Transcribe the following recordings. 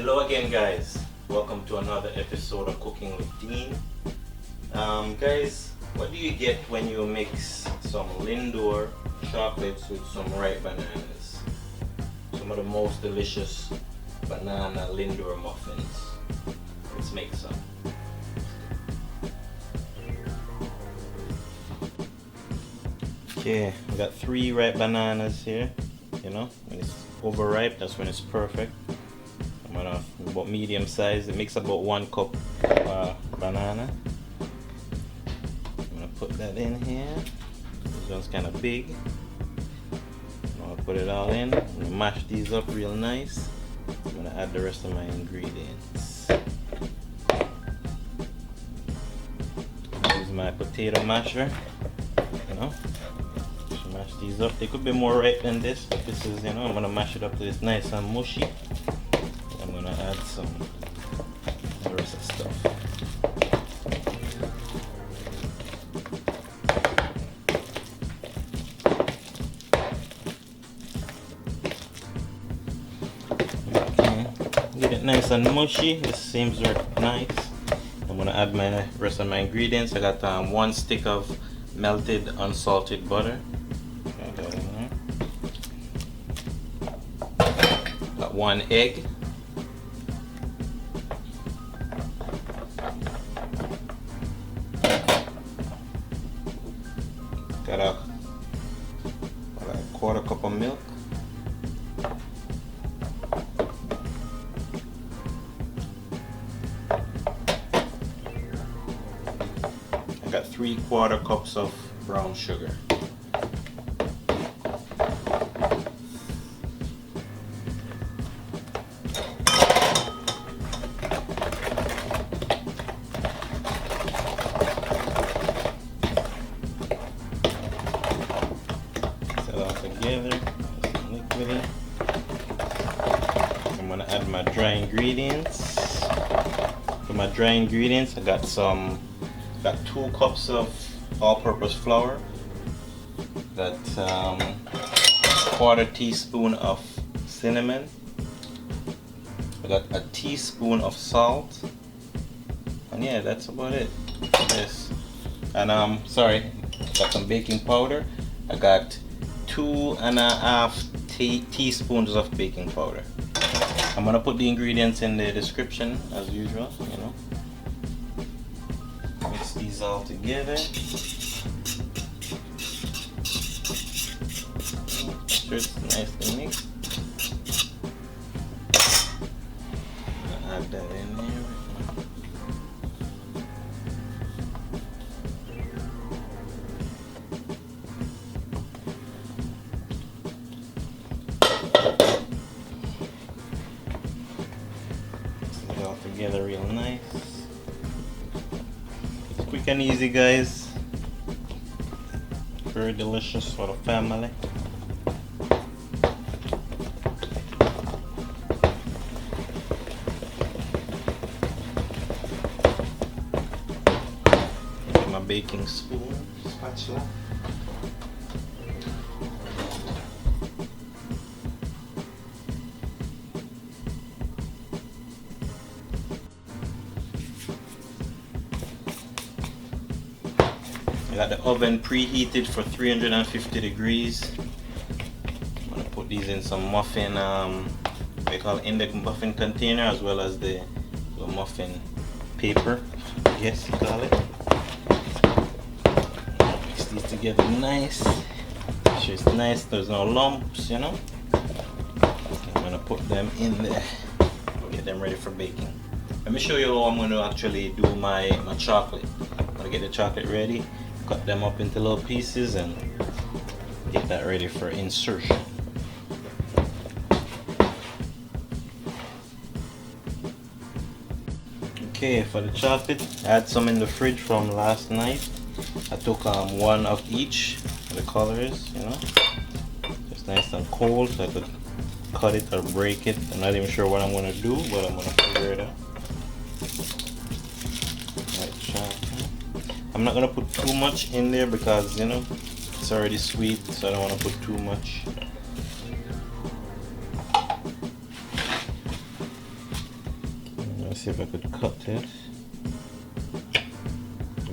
Hello again, guys. Welcome to another episode of Cooking with Dean. Guys, what do you get when you mix some Lindor chocolates with some ripe bananas? Some of the most delicious Banana Lindor Muffins. Let's make some. Okay, we got 3 ripe bananas here. You know, when it's overripe, that's when it's perfect. I'm gonna about medium size. It makes about 1 cup banana. I'm gonna put that in here. This one's kind of big. I'll put it all in. I'm gonna mash these up real nice. I'm gonna add the rest of my ingredients. Use my potato masher. You know, just mash these up. They could be more ripe than this, but this is, you know, I'm gonna mash it up till it's nice and mushy. I'm gonna add some the rest of the stuff. Okay, get it nice and mushy. This seems nice. I'm gonna add my rest of my ingredients. I got 1 stick of melted unsalted butter. Okay, got it in there. Got 1 egg. Got a 1/4 cup of milk. I got 3/4 cups of brown sugar. Together, some liquidy. I'm gonna add my dry ingredients. For my dry ingredients, I got 2 cups of all-purpose flour. Got 1/4 teaspoon of cinnamon. I got a teaspoon of salt, and yeah, that's about it. Yes, and sorry, got some baking powder. I got 2.5 teaspoons of baking powder. I'm gonna put the ingredients in the description as usual, you know. Mix these all together. Make sure it's nicely mixed. Add that in there. All together real nice. It's quick and easy, guys. Very delicious for the family. My baking spoon, spatula. I got the oven preheated for 350 degrees. I'm gonna put these in some muffin, they call it in the muffin container, as well as the muffin paper, yes you call it. Mix these together nice. Make sure it's nice, there's no lumps, you know. I'm gonna put them in there, get them ready for baking. Let me show you how I'm gonna actually do my chocolate. I'm gonna get the chocolate ready. Cut them up into little pieces and get that ready for insertion. Okay, for the chocolate, I had some in the fridge from last night. I took 1 of each of the colors, you know. It's nice and cold, so I could cut it or break it. I'm not even sure what I'm gonna do, but I'm gonna figure it out. Right, chocolate. I'm not gonna put too much in there because, you know, it's already sweet, so I don't want to put too much. see if I could cut it.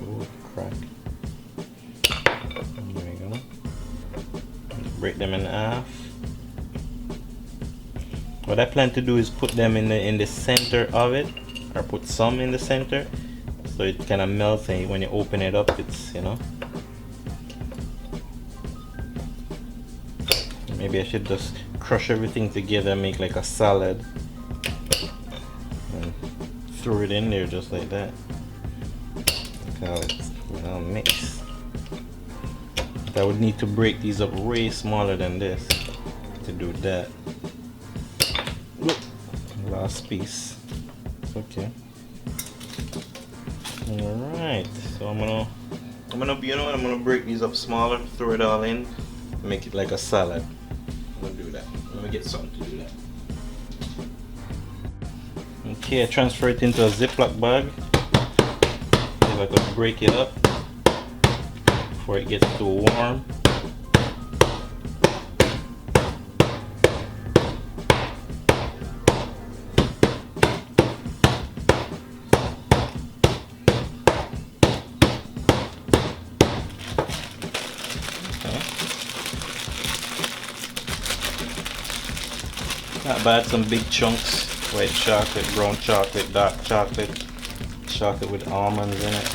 Oh, crack. There we go. Break them in half. What I plan to do is put them in the center of it, or put some in the center, so it kind of melts, and when you open it up, it's, you know. Maybe I should just crush everything together and make like a salad and throw it in there just like that. Look how it's, you know, mixed. I would need to break these up way smaller than this to do that. Last piece. Okay. Alright, so I'm gonna you know what, I'm gonna break these up smaller, throw it all in, make it like a salad. I'm gonna do that. Let me get something to do that. Okay, I transfer it into a Ziploc bag. See if I can break it up before it gets too warm. Not bad, some big chunks. White chocolate, brown chocolate, dark chocolate, chocolate with almonds in it.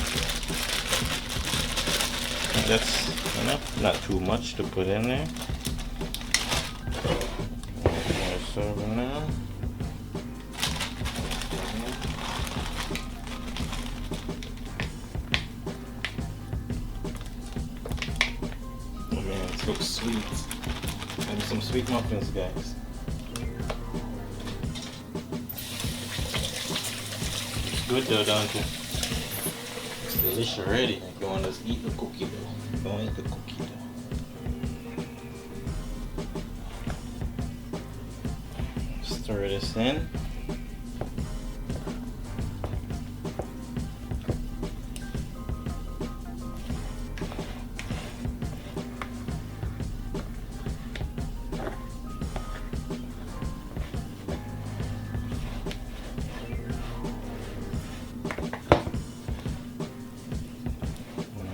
And that's, you know, not too much to put in there. More server now. Oh man, this looks sweet. And some sweet muffins, guys. Good though, don't you? It's delicious already. Like you want to just eat the cookie dough. Don't eat the cookie dough. Stir this in.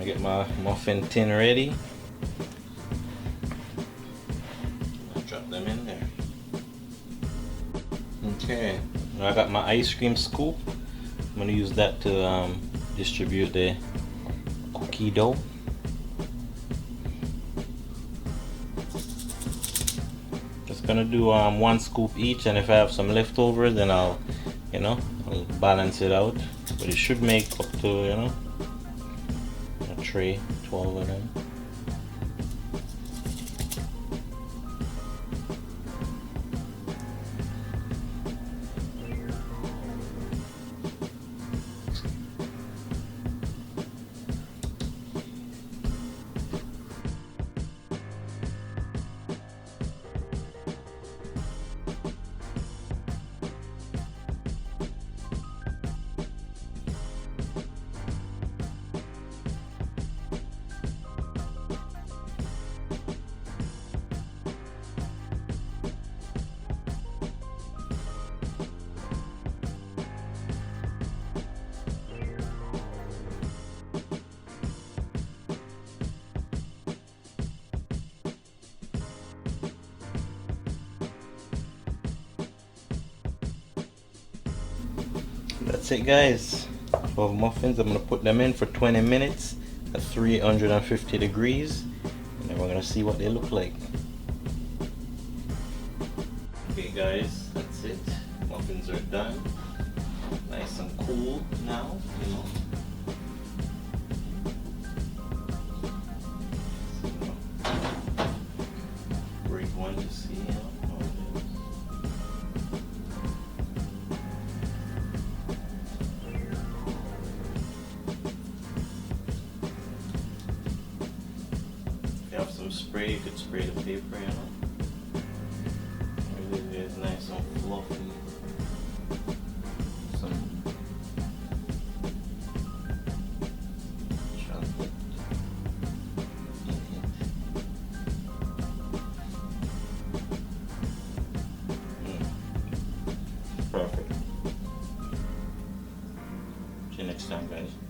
Get my muffin tin ready. I'll drop them in there. Okay, now I got my ice cream scoop. I'm gonna use that to distribute the cookie dough. Just gonna do 1 scoop each, and if I have some leftovers, then I'll balance it out. But it should make up to, you know, tray, 12 of them. That's it, guys. 12 muffins. I'm gonna put them in for 20 minutes at 350 degrees, and then we're gonna see what they look like. Okay guys, that's it. Muffins are done. Nice and cool now, you know. Break one to see how it is. Some spray, you could spray the paper, you know. Really is nice and fluffy. Some chocolate in it. Perfect. next time, guys.